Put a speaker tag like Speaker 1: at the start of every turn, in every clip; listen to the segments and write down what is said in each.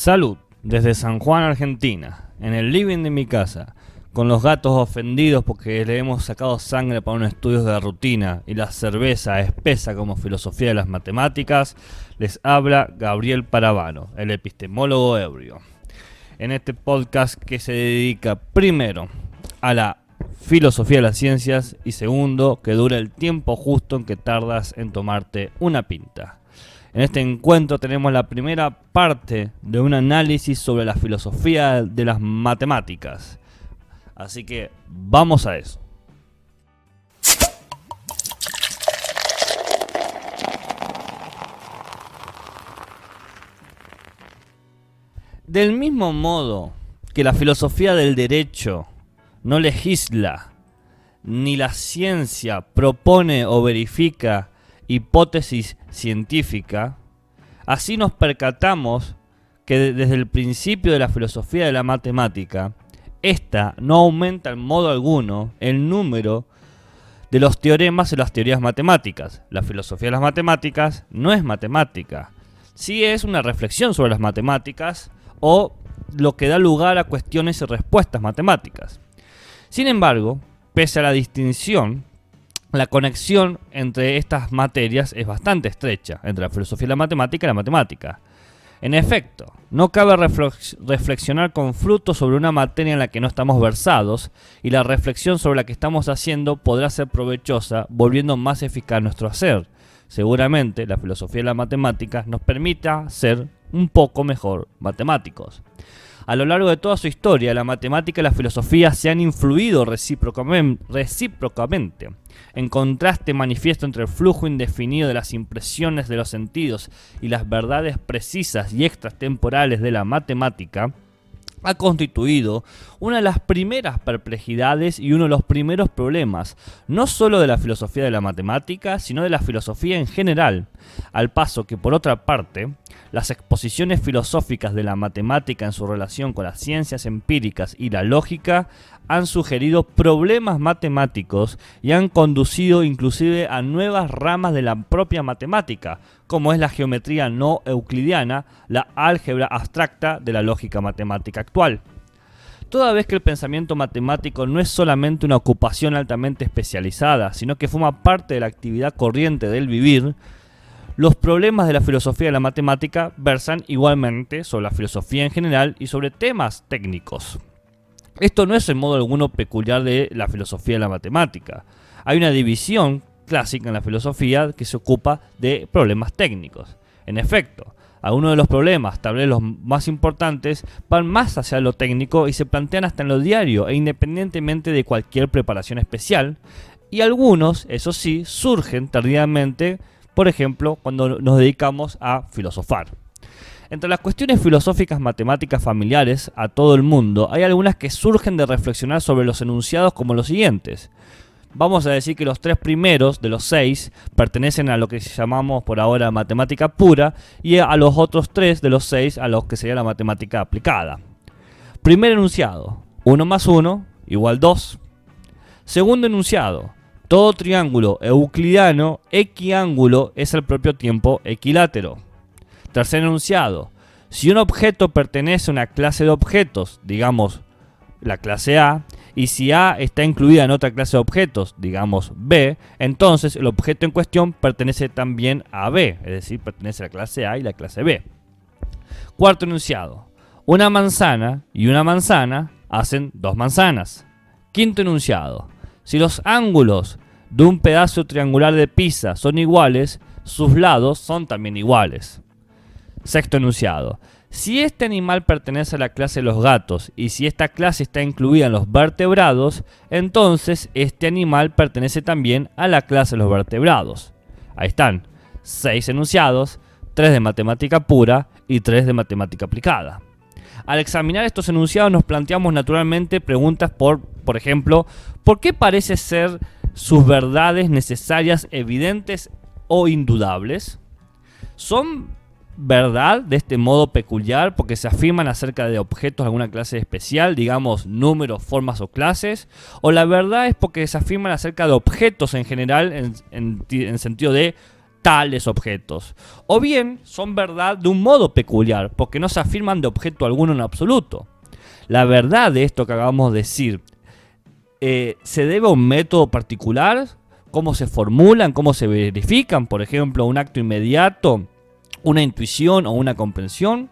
Speaker 1: Salud, desde San Juan, Argentina, en el living de mi casa, con los gatos ofendidos porque le hemos sacado sangre para unos estudios de rutina y la cerveza espesa como filosofía de las matemáticas, les habla Gabriel Paravano, el epistemólogo ebrio. En este podcast que se dedica primero a la filosofía de las ciencias y segundo, que dura el tiempo justo en que tardas en tomarte una pinta. En este encuentro tenemos la primera parte de un análisis sobre la filosofía de las matemáticas. Así que vamos a eso. Del mismo modo que la filosofía del derecho no legisla, ni la ciencia propone o verifica hipótesis científica, así nos percatamos que desde el principio de la filosofía de la matemática, esta no aumenta en modo alguno el número de los teoremas en las teorías matemáticas. La filosofía de las matemáticas no es matemática, sí es una reflexión sobre las matemáticas o lo que da lugar a cuestiones y respuestas matemáticas. Sin embargo, pese a la distinción, la conexión entre estas materias es bastante estrecha, entre la filosofía y la matemática. En efecto, no cabe reflexionar con fruto sobre una materia en la que no estamos versados, y la reflexión sobre la que estamos haciendo podrá ser provechosa, volviendo más eficaz nuestro hacer. Seguramente, la filosofía de la matemática nos permita ser un poco mejor matemáticos. A lo largo de toda su historia, la matemática y la filosofía se han influido recíprocamente, en contraste manifiesto entre el flujo indefinido de las impresiones de los sentidos y las verdades precisas y extratemporales de la matemática, ha constituido una de las primeras perplejidades y uno de los primeros problemas, no solo de la filosofía de la matemática, sino de la filosofía en general, al paso que, por otra parte, las exposiciones filosóficas de la matemática en su relación con las ciencias empíricas y la lógica han sugerido problemas matemáticos y han conducido inclusive a nuevas ramas de la propia matemática, como es la geometría no euclidiana, la álgebra abstracta de la lógica matemática actual. Toda vez que el pensamiento matemático no es solamente una ocupación altamente especializada, sino que forma parte de la actividad corriente del vivir, los problemas de la filosofía de la matemática versan igualmente sobre la filosofía en general y sobre temas técnicos. Esto no es en modo alguno peculiar de la filosofía de la matemática. Hay una división clásica en la filosofía que se ocupa de problemas técnicos. En efecto, algunos de los problemas, tal vez los más importantes, van más hacia lo técnico y se plantean hasta en lo diario e independientemente de cualquier preparación especial. Y algunos, eso sí, surgen tardíamente, por ejemplo, cuando nos dedicamos a filosofar. Entre las cuestiones filosóficas matemáticas familiares a todo el mundo, hay algunas que surgen de reflexionar sobre los enunciados como los siguientes. Vamos a decir que los 3 primeros de los 6 pertenecen a lo que llamamos por ahora matemática pura y a los otros 3 de los 6 a lo que sería la matemática aplicada. Primer enunciado, 1 más 1 igual 2. Segundo enunciado, todo triángulo euclidiano equiángulo es al propio tiempo equilátero. Tercer enunciado, si un objeto pertenece a una clase de objetos, digamos la clase A, y si A está incluida en otra clase de objetos, digamos B, entonces el objeto en cuestión pertenece también a B, es decir, pertenece a la clase A y la clase B. Cuarto enunciado, una manzana y una manzana hacen 2 manzanas. Quinto enunciado, si los ángulos de un pedazo triangular de pizza son iguales, sus lados son también iguales. Sexto enunciado, si este animal pertenece a la clase de los gatos y si esta clase está incluida en los vertebrados, entonces este animal pertenece también a la clase de los vertebrados. Ahí están, 6 enunciados, 3 de matemática pura y 3 de matemática aplicada. Al examinar estos enunciados nos planteamos naturalmente preguntas por ejemplo, ¿por qué parece ser sus verdades necesarias, evidentes o indudables? ¿Son verdad de este modo peculiar porque se afirman acerca de objetos de alguna clase especial, digamos números, formas o clases? ¿O la verdad es porque se afirman acerca de objetos en general en sentido de tales objetos, o bien son verdad de un modo peculiar, porque no se afirman de objeto alguno en absoluto. La verdad de esto que acabamos de decir se debe a un método particular, cómo se formulan, cómo se verifican, por ejemplo, un acto inmediato, una intuición o una comprensión.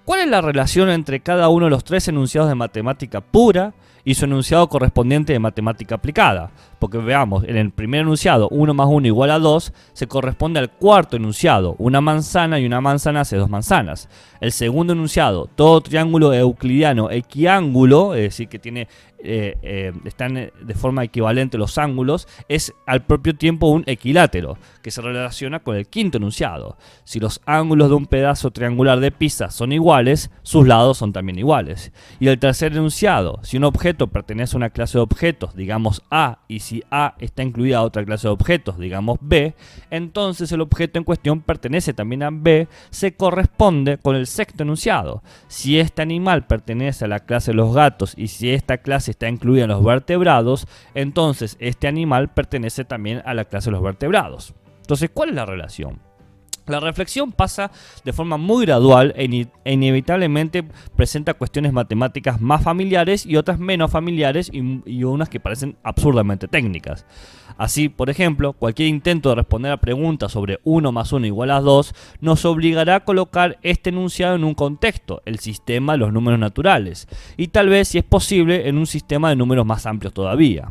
Speaker 1: ¿Cuál es la relación entre cada uno de los tres enunciados de matemática pura y su enunciado correspondiente de matemática aplicada? Porque veamos, en el primer enunciado 1 más 1 igual a 2 se corresponde al cuarto enunciado, una manzana y una manzana hace 2 manzanas. El segundo enunciado, todo triángulo euclidiano equiángulo, es decir, que tiene están de forma equivalente los ángulos, es al propio tiempo un equilátero, que se relaciona con el quinto enunciado. Si los ángulos de un pedazo triangular de Pisa son iguales, sus lados son también iguales. Y el tercer enunciado, si un objeto pertenece a una clase de objetos, digamos A, y si A está incluida a otra clase de objetos, digamos B, entonces el objeto en cuestión pertenece también a B, se corresponde con el sexto enunciado. Si este animal pertenece a la clase de los gatos y si esta clase está incluida en los vertebrados, entonces este animal pertenece también a la clase de los vertebrados. Entonces, ¿cuál es la relación? La reflexión pasa de forma muy gradual e inevitablemente presenta cuestiones matemáticas más familiares y otras menos familiares y unas que parecen absurdamente técnicas. Así, por ejemplo, cualquier intento de responder a preguntas sobre 1 más 1 igual a 2 nos obligará a colocar este enunciado en un contexto, el sistema de los números naturales, y tal vez, si es posible, en un sistema de números más amplios todavía.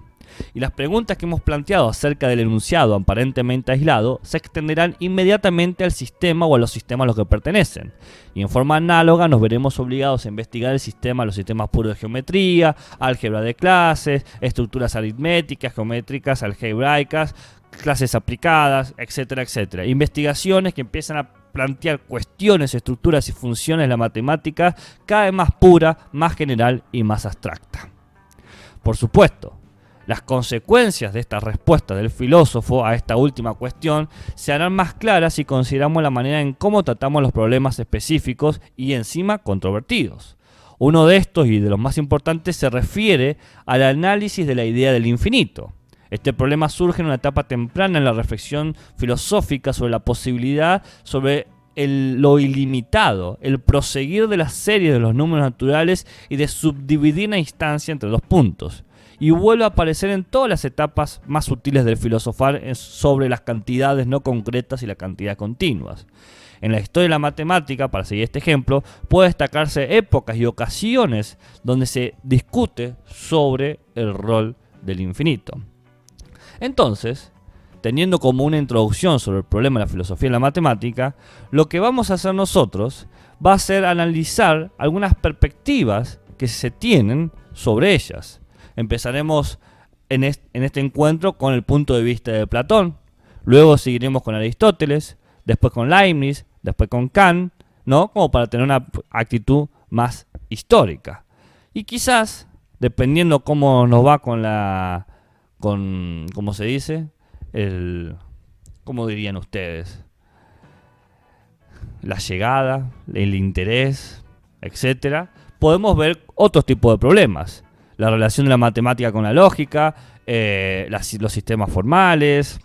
Speaker 1: Y las preguntas que hemos planteado acerca del enunciado aparentemente aislado se extenderán inmediatamente al sistema o a los sistemas a los que pertenecen. Y en forma análoga nos veremos obligados a investigar el sistema, los sistemas puros de geometría, álgebra de clases, estructuras aritméticas, geométricas, algebraicas, clases aplicadas, etcétera, etcétera. Investigaciones que empiezan a plantear cuestiones, estructuras y funciones de la matemática cada vez más pura, más general y más abstracta. Por supuesto, las consecuencias de esta respuesta del filósofo a esta última cuestión se harán más claras si consideramos la manera en cómo tratamos los problemas específicos y encima controvertidos. Uno de estos y de los más importantes se refiere al análisis de la idea del infinito. Este problema surge en una etapa temprana en la reflexión filosófica sobre la posibilidad sobre lo ilimitado, el proseguir de la serie de los números naturales y de subdividir la instancia entre dos puntos. Y vuelve a aparecer en todas las etapas más sutiles del filosofar sobre las cantidades no concretas y las cantidades continuas. En la historia de la matemática, para seguir este ejemplo, puede destacarse épocas y ocasiones donde se discute sobre el rol del infinito. Entonces, teniendo como una introducción sobre el problema de la filosofía y la matemática, lo que vamos a hacer nosotros va a ser analizar algunas perspectivas que se tienen sobre ellas. Empezaremos en este encuentro con el punto de vista de Platón, luego seguiremos con Aristóteles, después con Leibniz, después con Kant, ¿no? Como para tener una actitud más histórica. Y quizás, dependiendo cómo nos va ¿cómo se dice? ¿Cómo dirían ustedes? La llegada, el interés, etcétera, podemos ver otros tipos de problemas. La relación de la matemática con la lógica, los sistemas formales,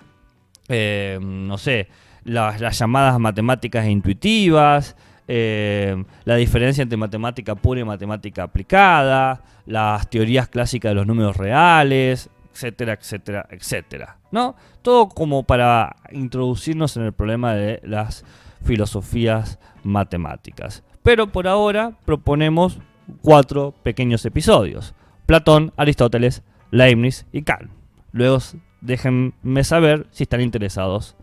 Speaker 1: no sé, las llamadas matemáticas intuitivas, la diferencia entre matemática pura y matemática aplicada, las teorías clásicas de los números reales, etcétera, etcétera, etcétera, ¿no? Todo como para introducirnos en el problema de las filosofías matemáticas. Pero por ahora proponemos 4 pequeños episodios: Platón, Aristóteles, Leibniz y Kant. Luego déjenme saber si están interesados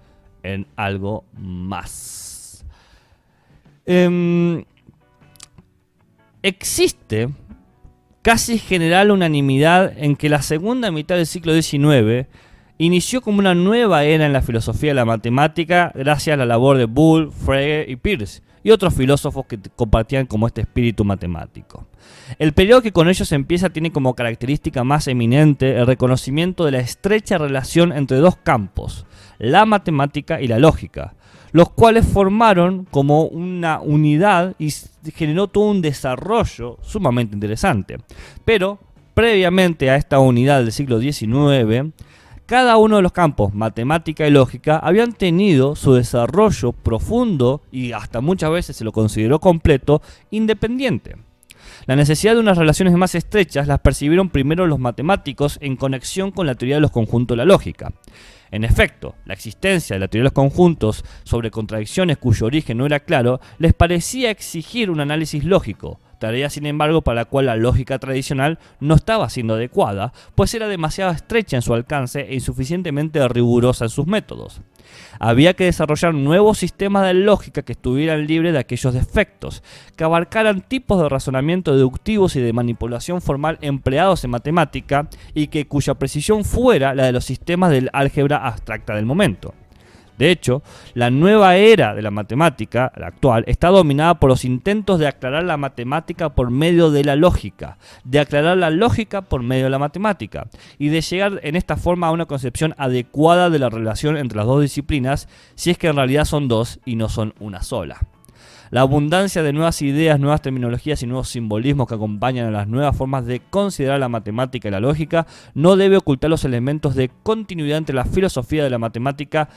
Speaker 1: en algo más. Existe casi general unanimidad en que la segunda mitad del siglo XIX inició como una nueva era en la filosofía de la matemática gracias a la labor de Boole, Frege y Peirce y otros filósofos que compartían como este espíritu matemático. El periodo que con ellos empieza tiene como característica más eminente el reconocimiento de la estrecha relación entre dos campos, la matemática y la lógica, los cuales formaron como una unidad y generó todo un desarrollo sumamente interesante. Pero, previamente a esta unidad del siglo XIX, Cada uno de los campos, matemática y lógica, habían tenido su desarrollo profundo y hasta muchas veces se lo consideró completo, independiente. La necesidad de unas relaciones más estrechas las percibieron primero los matemáticos en conexión con la teoría de los conjuntos de la lógica. En efecto, la existencia de la teoría de los conjuntos sobre contradicciones cuyo origen no era claro les parecía exigir un análisis lógico, tarea sin embargo para la cual la lógica tradicional no estaba siendo adecuada, pues era demasiado estrecha en su alcance e insuficientemente rigurosa en sus métodos. Había que desarrollar nuevos sistemas de lógica que estuvieran libres de aquellos defectos, que abarcaran tipos de razonamiento deductivos y de manipulación formal empleados en matemática y que cuya precisión fuera la de los sistemas del álgebra abstracta del momento. De hecho, la nueva era de la matemática, la actual, está dominada por los intentos de aclarar la matemática por medio de la lógica, de aclarar la lógica por medio de la matemática, y de llegar en esta forma a una concepción adecuada de la relación entre las dos disciplinas, si es que en realidad son dos y no son una sola. La abundancia de nuevas ideas, nuevas terminologías y nuevos simbolismos que acompañan a las nuevas formas de considerar la matemática y la lógica no debe ocultar los elementos de continuidad entre la filosofía de la matemática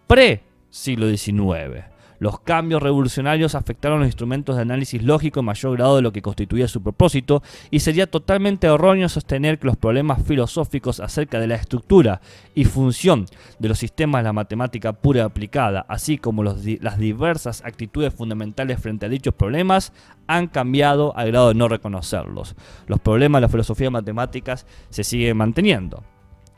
Speaker 1: pre-siglo XIX. Los cambios revolucionarios afectaron los instrumentos de análisis lógico en mayor grado de lo que constituía su propósito, y sería totalmente erróneo sostener que los problemas filosóficos acerca de la estructura y función de los sistemas de la matemática pura y aplicada, así como las diversas actitudes fundamentales frente a dichos problemas, han cambiado al grado de no reconocerlos. Los problemas de la filosofía de matemáticas se siguen manteniendo.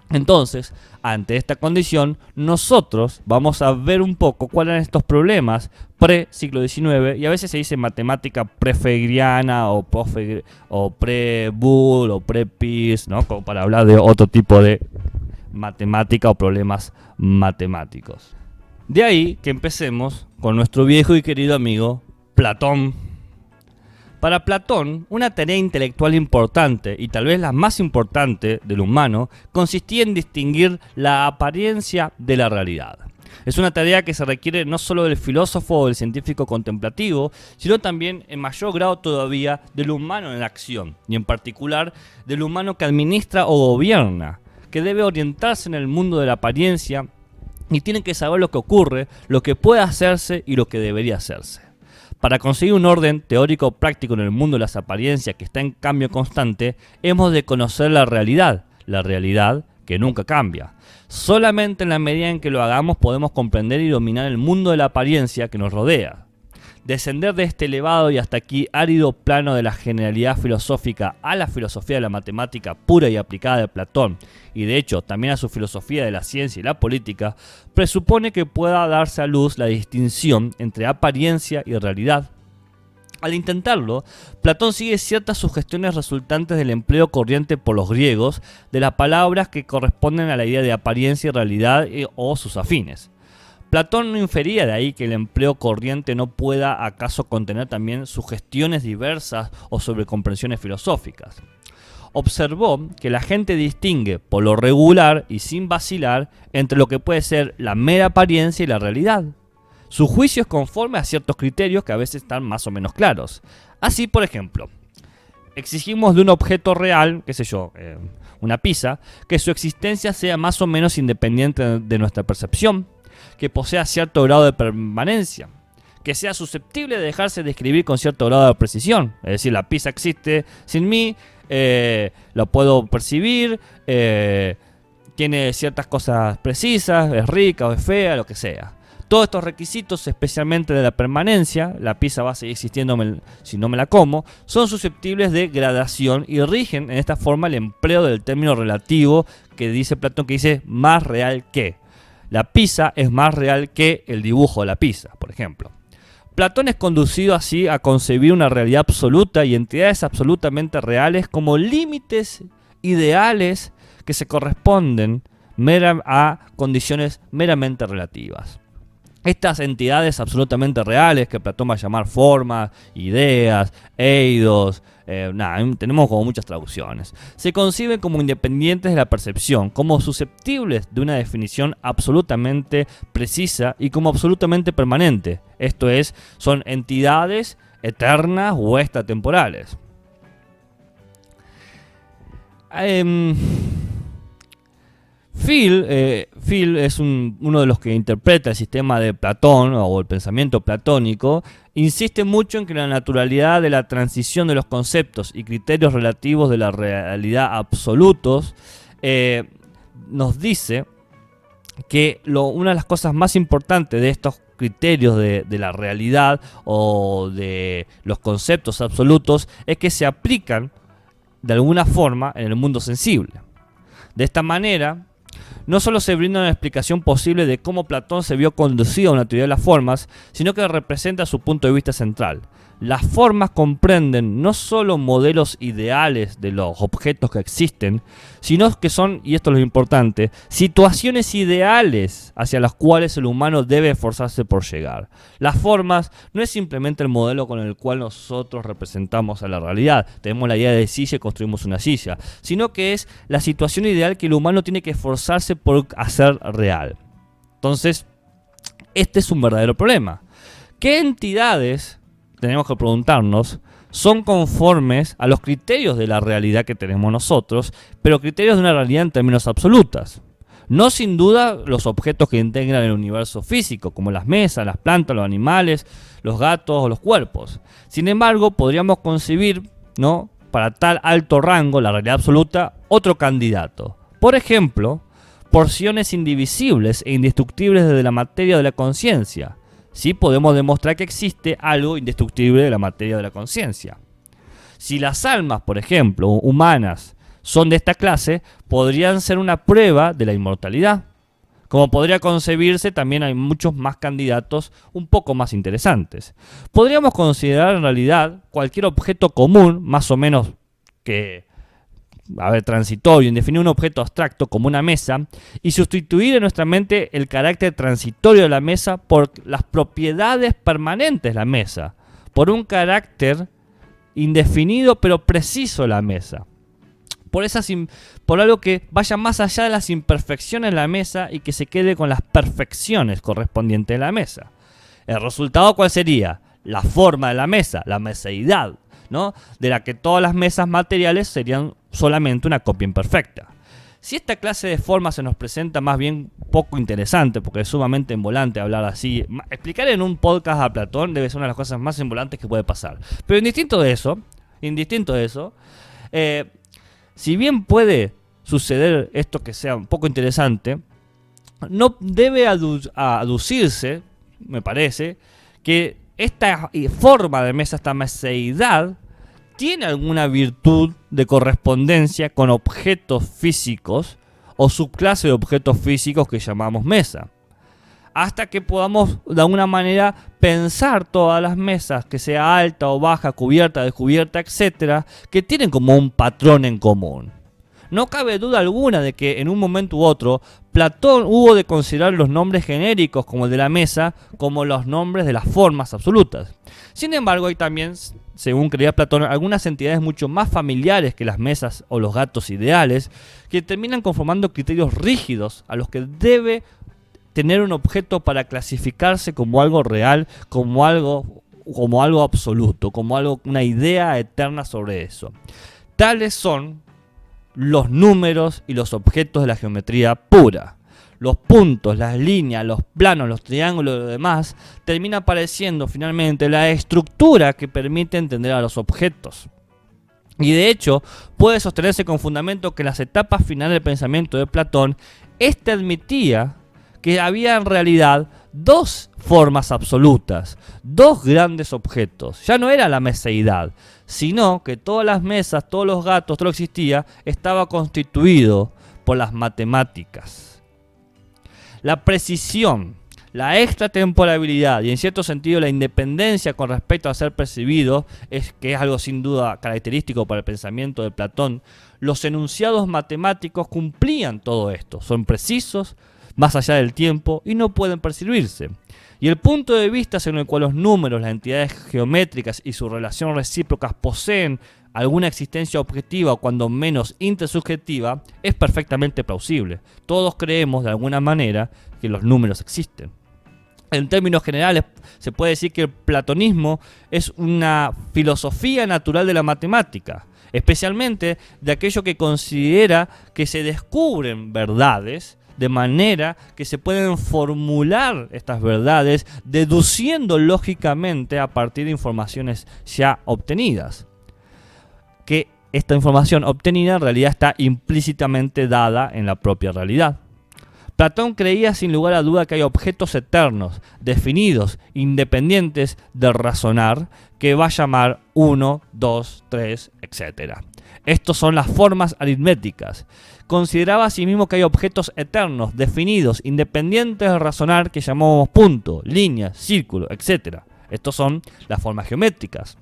Speaker 1: Entonces, ante esta condición, nosotros vamos a ver un poco cuáles eran estos problemas pre-siglo XIX, y a veces se dice matemática prefegriana o pre-Boole o pre-Peirce, ¿no? Como para hablar de otro tipo de matemática o problemas matemáticos. De ahí que empecemos con nuestro viejo y querido amigo Platón. Para Platón, una tarea intelectual importante, y tal vez la más importante del humano, consistía en distinguir la apariencia de la realidad. Es una tarea que se requiere no solo del filósofo o del científico contemplativo, sino también en mayor grado todavía del humano en la acción, y en particular del humano que administra o gobierna, que debe orientarse en el mundo de la apariencia y tiene que saber lo que ocurre, lo que puede hacerse y lo que debería hacerse. Para conseguir un orden teórico práctico en el mundo de las apariencias que está en cambio constante, hemos de conocer la realidad que nunca cambia. Solamente en la medida en que lo hagamos podemos comprender y dominar el mundo de la apariencia que nos rodea. Descender de este elevado y hasta aquí árido plano de la generalidad filosófica a la filosofía de la matemática pura y aplicada de Platón, y de hecho también a su filosofía de la ciencia y la política, presupone que pueda darse a luz la distinción entre apariencia y realidad. Al intentarlo, Platón sigue ciertas sugestiones resultantes del empleo corriente por los griegos de las palabras que corresponden a la idea de apariencia y realidad o sus afines. Platón no infería de ahí que el empleo corriente no pueda acaso contener también sugestiones diversas o sobrecomprensiones filosóficas. Observó que la gente distingue por lo regular y sin vacilar entre lo que puede ser la mera apariencia y la realidad. Su juicio es conforme a ciertos criterios que a veces están más o menos claros. Así, por ejemplo, exigimos de un objeto real, qué sé yo, una pizza, que su existencia sea más o menos independiente de nuestra percepción, que posea cierto grado de permanencia, que sea susceptible de dejarse describir con cierto grado de precisión. Es decir, la pizza existe sin mí, lo puedo percibir, tiene ciertas cosas precisas, es rica o es fea, lo que sea. Todos estos requisitos, especialmente de la permanencia, la pizza va a seguir existiendo si no me la como, son susceptibles de gradación y rigen en esta forma el empleo del término relativo que dice Platón, que dice más real que. La pizza es más real que el dibujo de la pizza, por ejemplo. Platón es conducido así a concebir una realidad absoluta y entidades absolutamente reales como límites ideales que se corresponden a condiciones meramente relativas. Estas entidades absolutamente reales, que Platón va a llamar formas, ideas, eidos, tenemos como muchas traducciones, se conciben como independientes de la percepción, como susceptibles de una definición absolutamente precisa y como absolutamente permanente. Esto es, son entidades eternas o extratemporales. Phil es uno de los que interpreta el sistema de Platón o el pensamiento platónico. Insiste mucho en que la naturalidad de la transición de los conceptos y criterios relativos de la realidad absolutos nos dice que una de las cosas más importantes de estos criterios de la realidad o de los conceptos absolutos es que se aplican de alguna forma en el mundo sensible. De esta manera, no solo se brinda una explicación posible de cómo Platón se vio conducido a una teoría de las formas, sino que representa su punto de vista central. Las formas comprenden no solo modelos ideales de los objetos que existen, sino que son, y esto es lo importante, situaciones ideales hacia las cuales el humano debe esforzarse por llegar. Las formas no es simplemente el modelo con el cual nosotros representamos a la realidad, tenemos la idea de silla y construimos una silla, sino que es la situación ideal que el humano tiene que esforzarse por hacer real. Entonces, este es un verdadero problema. ¿Qué entidades, tenemos que preguntarnos, son conformes a los criterios de la realidad que tenemos nosotros, pero criterios de una realidad en términos absolutas? No sin duda los objetos que integran el universo físico, como las mesas, las plantas, los animales, los gatos o los cuerpos. Sin embargo, podríamos concebir, ¿no?, para tal alto rango, la realidad absoluta, otro candidato. Por ejemplo, porciones indivisibles e indestructibles de la materia de la conciencia. Sí podemos demostrar que existe algo indestructible de la materia de la conciencia. Si las almas, por ejemplo, humanas, son de esta clase, podrían ser una prueba de la inmortalidad. Como podría concebirse, también hay muchos más candidatos un poco más interesantes. Podríamos considerar en realidad cualquier objeto común, más o menos transitorio, en definir un objeto abstracto como una mesa y sustituir en nuestra mente el carácter transitorio de la mesa por las propiedades permanentes de la mesa, por un carácter indefinido pero preciso de la mesa, por algo que vaya más allá de las imperfecciones de la mesa y que se quede con las perfecciones correspondientes de la mesa. ¿El resultado cuál sería? La forma de la mesa, la meseidad, ¿no?, de la que todas las mesas materiales serían solamente una copia imperfecta. Si esta clase de forma se nos presenta más bien poco interesante, porque es sumamente embolante hablar así, explicar en un podcast a Platón debe ser una de las cosas más embolantes que puede pasar. Pero indistinto de eso, si bien puede suceder esto que sea un poco interesante, no debe aducirse, me parece, que esta forma de mesa, esta meseidad, tiene alguna virtud de correspondencia con objetos físicos o subclase de objetos físicos que llamamos mesa. Hasta que podamos de alguna manera pensar todas las mesas, que sea alta o baja, cubierta, descubierta, etcétera, que tienen como un patrón en común. No cabe duda alguna de que en un momento u otro Platón hubo de considerar los nombres genéricos como el de la mesa como los nombres de las formas absolutas. Sin embargo, hay también, según creía Platón, algunas entidades mucho más familiares que las mesas o los gatos ideales que terminan conformando criterios rígidos a los que debe tener un objeto para clasificarse como algo real, como algo absoluto, como una idea eterna sobre eso. Tales son los números y los objetos de la geometría pura. Los puntos, las líneas, los planos, los triángulos y lo demás termina apareciendo finalmente la estructura que permite entender a los objetos. Y de hecho, puede sostenerse con fundamento que en las etapas finales del pensamiento de Platón, éste admitía que había en realidad dos formas absolutas, dos grandes objetos. Ya no era la meseidad, sino que todas las mesas, todos los gatos, todo lo que existía, estaba constituido por las matemáticas. La precisión, la extratemporalidad y en cierto sentido la independencia con respecto a ser percibido, que es algo sin duda característico para el pensamiento de Platón. Los enunciados matemáticos cumplían todo esto, son precisos, más allá del tiempo y no pueden percibirse. Y el punto de vista según el cual los números, las entidades geométricas y su relación recíprocas poseen alguna existencia objetiva o cuando menos intersubjetiva es perfectamente plausible. Todos creemos de alguna manera que los números existen. En términos generales, se puede decir que el platonismo es una filosofía natural de la matemática. especialmente de aquello que considera que se descubren verdades, de manera que se pueden formular estas verdades deduciendo lógicamente a partir de informaciones ya obtenidas. Que esta información obtenida en realidad está implícitamente dada en la propia realidad. Platón creía sin lugar a duda que hay objetos eternos, definidos, independientes del razonar, que va a llamar 1, 2, 3, etc. Estos son las formas aritméticas. Consideraba asimismo que hay objetos eternos, definidos, independientes del razonar, que llamamos punto, línea, círculo, etc. Estos son las formas geométricas.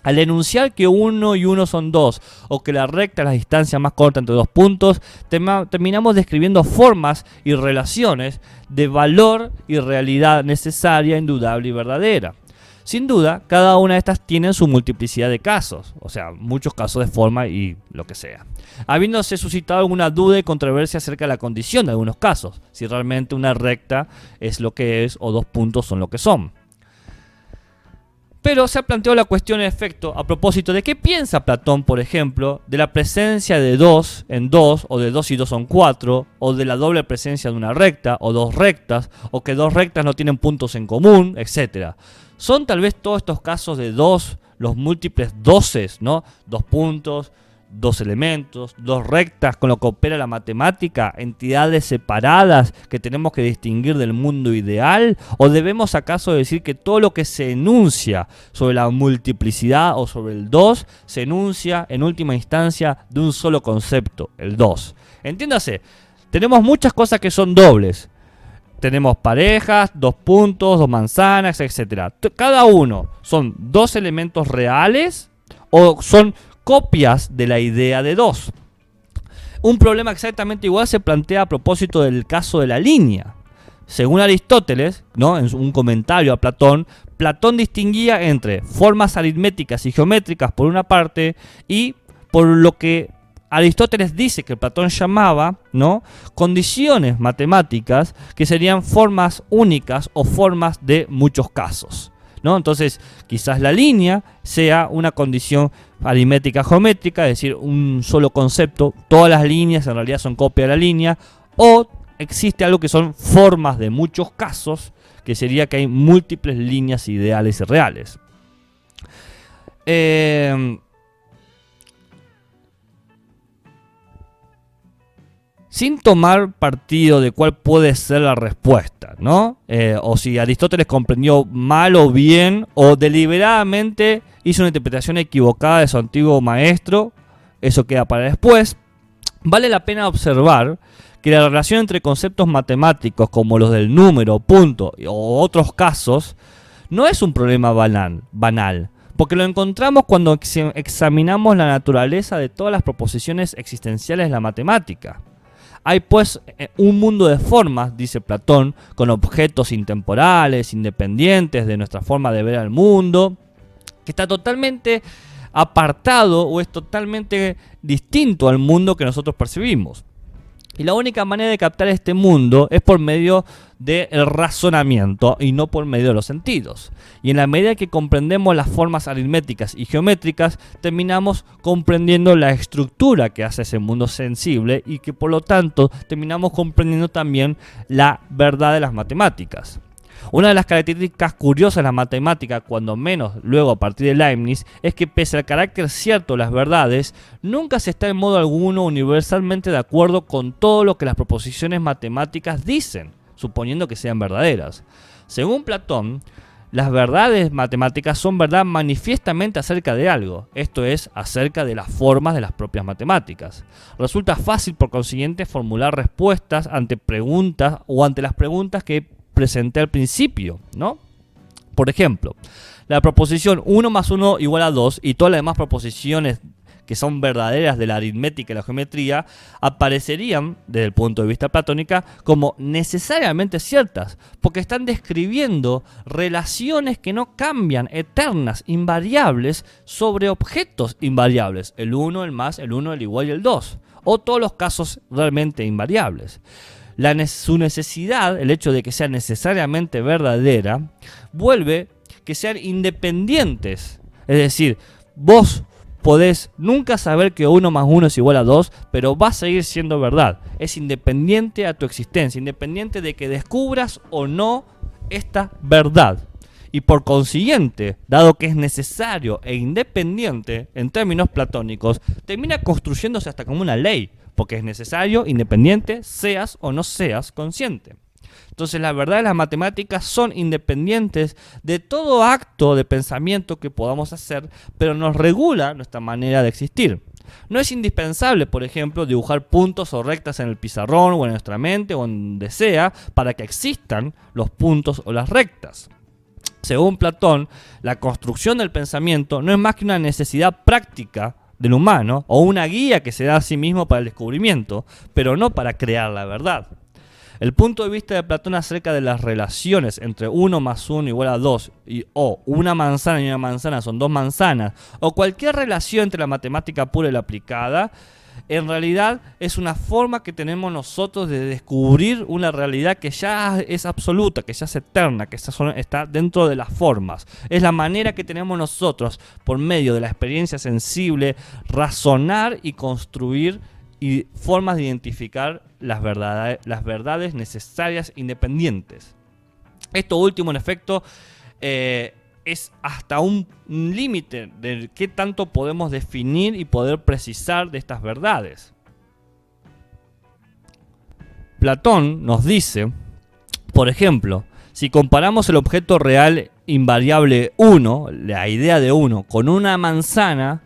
Speaker 1: Al enunciar que 1 y 1 son 2, o que la recta es la distancia más corta entre dos puntos, terminamos describiendo formas y relaciones de valor y realidad necesaria, indudable y verdadera. Sin duda, cada una de estas tiene su multiplicidad de casos, o sea, muchos casos de forma y lo que sea. Habiéndose suscitado alguna duda y controversia acerca de la condición de algunos casos, si realmente una recta es lo que es o dos puntos son lo que son. Pero se ha planteado la cuestión en efecto a propósito de qué piensa Platón, por ejemplo, de la presencia de 2 en 2, o de 2 y 2 son 4, o de la doble presencia de una recta, o dos rectas, o que dos rectas no tienen puntos en común, etc. ¿Son tal vez todos estos casos de 2 los múltiples doces, ¿no? 2 puntos, 2 elementos, 2 rectas con lo que opera la matemática, entidades separadas que tenemos que distinguir del mundo ideal? ¿O debemos acaso decir que todo lo que se enuncia sobre la multiplicidad o sobre el 2 se enuncia en última instancia de un solo concepto, el 2? Entiéndase, tenemos muchas cosas que son dobles. Tenemos parejas, 2 puntos, 2 manzanas, etc. Cada uno son 2 elementos reales o son copias de la idea de 2. Un problema exactamente igual se plantea a propósito del caso de la línea. Según Aristóteles, ¿no?, en un comentario a Platón, Platón distinguía entre formas aritméticas y geométricas por una parte y por lo que Aristóteles dice que Platón llamaba, ¿no?, condiciones matemáticas, que serían formas únicas o formas de muchos casos, ¿no? Entonces, quizás la línea sea una condición aritmética geométrica, es decir, un solo concepto, todas las líneas en realidad son copia de la línea, o existe algo que son formas de muchos casos, que sería que hay múltiples líneas ideales y reales. Sin tomar partido de cuál puede ser la respuesta, ¿no? O si Aristóteles comprendió mal o bien, o deliberadamente hizo una interpretación equivocada de su antiguo maestro, eso queda para después. Vale la pena observar que la relación entre conceptos matemáticos como los del número, punto o otros casos no es un problema banal, porque lo encontramos cuando examinamos la naturaleza de todas las proposiciones existenciales de la matemática. Hay pues un mundo de formas, dice Platón, con objetos intemporales, independientes de nuestra forma de ver al mundo, que está totalmente apartado o es totalmente distinto al mundo que nosotros percibimos. Y la única manera de captar este mundo es por medio del razonamiento y no por medio de los sentidos. Y en la medida que comprendemos las formas aritméticas y geométricas, terminamos comprendiendo la estructura que hace ese mundo sensible y que por lo tanto terminamos comprendiendo también la verdad de las matemáticas. Una de las características curiosas de la matemática, cuando menos luego a partir de Leibniz, es que pese al carácter cierto de las verdades, nunca se está en modo alguno universalmente de acuerdo con todo lo que las proposiciones matemáticas dicen, suponiendo que sean verdaderas. Según Platón, las verdades matemáticas son verdad manifiestamente acerca de algo, esto es, acerca de las formas de las propias matemáticas. Resulta fácil, por consiguiente, formular respuestas ante preguntas o ante las preguntas que presenté al principio, ¿no? Por ejemplo, la proposición 1 más 1 igual a 2 y todas las demás proposiciones que son verdaderas de la aritmética y la geometría aparecerían, desde el punto de vista platónica, como necesariamente ciertas, porque están describiendo relaciones que no cambian, eternas, invariables, sobre objetos invariables, el 1, el más, el 1, el igual y el 2, o todos los casos realmente invariables. Su necesidad, el hecho de que sea necesariamente verdadera, vuelve que sean independientes. Es decir, vos podés nunca saber que 1 más 1 es igual a 2, pero va a seguir siendo verdad. Es independiente a tu existencia, independiente de que descubras o no esta verdad. Y por consiguiente, dado que es necesario e independiente en términos platónicos, termina construyéndose hasta como una ley, porque es necesario, independiente, seas o no seas consciente. Entonces la verdad de las matemáticas son independientes de todo acto de pensamiento que podamos hacer, pero nos regula nuestra manera de existir. No es indispensable, por ejemplo, dibujar puntos o rectas en el pizarrón o en nuestra mente o en donde sea para que existan los puntos o las rectas. Según Platón, la construcción del pensamiento no es más que una necesidad práctica del humano o una guía que se da a sí mismo para el descubrimiento, pero no para crear la verdad. El punto de vista de Platón acerca de las relaciones entre 1 más 1 igual a 2 o una manzana y una manzana son 2 manzanas o cualquier relación entre la matemática pura y la aplicada, en realidad es una forma que tenemos nosotros de descubrir una realidad que ya es absoluta, que ya es eterna, que está dentro de las formas. Es la manera que tenemos nosotros, por medio de la experiencia sensible, razonar y construir y formas de identificar las verdades necesarias independientes. Esto último, en efecto, es hasta un límite de qué tanto podemos definir y poder precisar de estas verdades. Platón nos dice, por ejemplo, si comparamos el objeto real invariable 1, la idea de 1, con una manzana,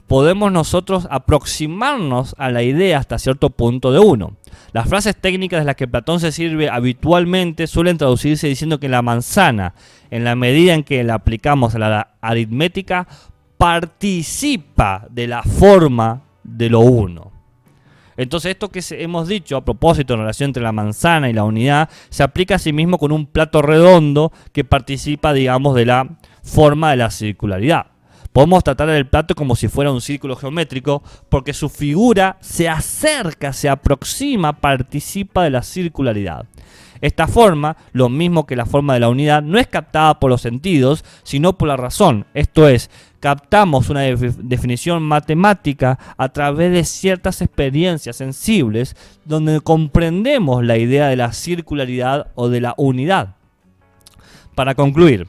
Speaker 1: podemos nosotros aproximarnos a la idea hasta cierto punto de 1. Las frases técnicas de las que Platón se sirve habitualmente suelen traducirse diciendo que la manzana, en la medida en que la aplicamos a la aritmética, participa de la forma de lo 1. Entonces esto que hemos dicho a propósito en relación entre la manzana y la unidad, se aplica a sí mismo con un plato redondo que participa, digamos, de la forma de la circularidad. Podemos tratar el plato como si fuera un círculo geométrico porque su figura se acerca, se aproxima, participa de la circularidad. Esta forma, lo mismo que la forma de la unidad, no es captada por los sentidos, sino por la razón. Esto es, captamos una definición matemática a través de ciertas experiencias sensibles donde comprendemos la idea de la circularidad o de la unidad. Para concluir,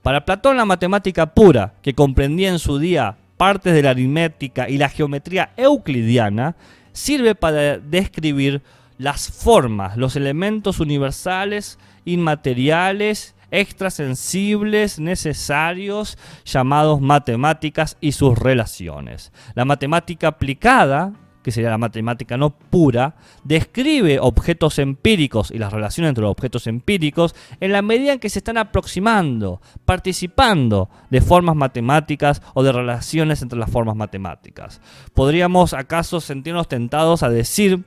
Speaker 1: para Platón la matemática pura, que comprendía en su día partes de la aritmética y la geometría euclidiana, sirve para describir las formas, los elementos universales, inmateriales, extrasensibles, necesarios, llamados matemáticas y sus relaciones. La matemática aplicada, que sería la matemática no pura, describe objetos empíricos y las relaciones entre los objetos empíricos en la medida en que se están aproximando, participando de formas matemáticas o de relaciones entre las formas matemáticas. ¿Podríamos acaso sentirnos tentados a decir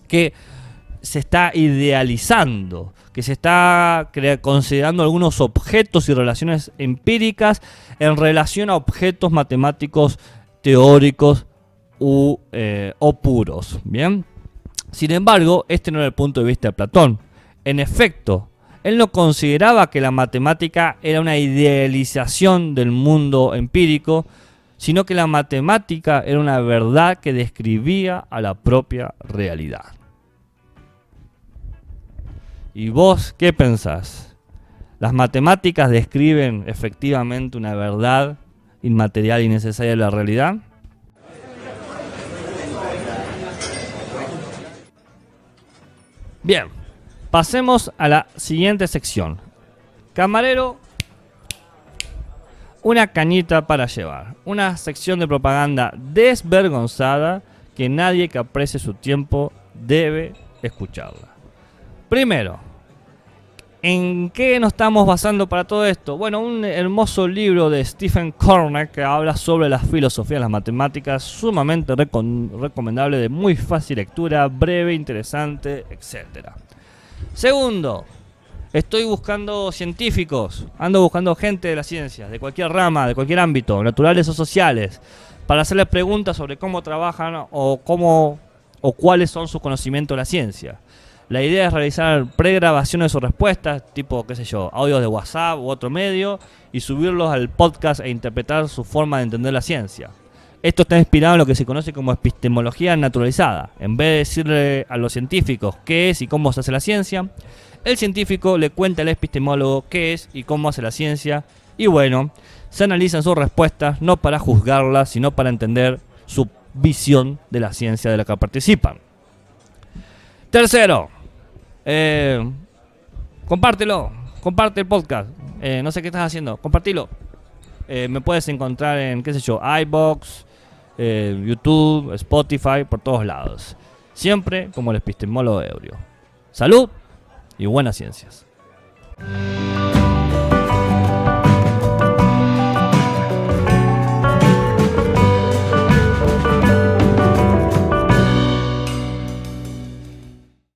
Speaker 1: que se está idealizando, que se está considerando algunos objetos y relaciones empíricas en relación a objetos matemáticos teóricos o puros? Bien. Sin embargo, este no era el punto de vista de Platón. En efecto, él no consideraba que la matemática era una idealización del mundo empírico, sino que la matemática era una verdad que describía a la propia realidad. ¿Y vos qué pensás? ¿Las matemáticas describen efectivamente una verdad inmaterial y necesaria de la realidad? Bien, pasemos a la siguiente sección. Camarero, una cañita para llevar. Una sección de propaganda desvergonzada que nadie que aprecie su tiempo debe escucharla. Primero, ¿en qué nos estamos basando para todo esto? Bueno, un hermoso libro de Stephen Kornegg que habla sobre la filosofía de las matemáticas, sumamente recomendable, de muy fácil lectura, breve, interesante, etc. Segundo, estoy buscando científicos, ando buscando gente de las ciencias, de cualquier rama, de cualquier ámbito, naturales o sociales, para hacerles preguntas sobre cómo trabajan o cuáles son sus conocimientos de la ciencia. La idea es realizar pregrabaciones de sus respuestas, tipo, qué sé yo, audios de WhatsApp u otro medio, y subirlos al podcast e interpretar su forma de entender la ciencia. Esto está inspirado en lo que se conoce como epistemología naturalizada. En vez de decirle a los científicos qué es y cómo se hace la ciencia, el científico le cuenta al epistemólogo qué es y cómo hace la ciencia. Y bueno, se analizan sus respuestas no para juzgarlas, sino para entender su visión de la ciencia de la que participan. Tercero, compártelo, comparte el podcast. No sé qué estás haciendo, compartilo. Me puedes encontrar en, qué sé yo, iVoox, YouTube, Spotify, por todos lados. Siempre como el epistemólogo ebrio. Salud y buenas ciencias.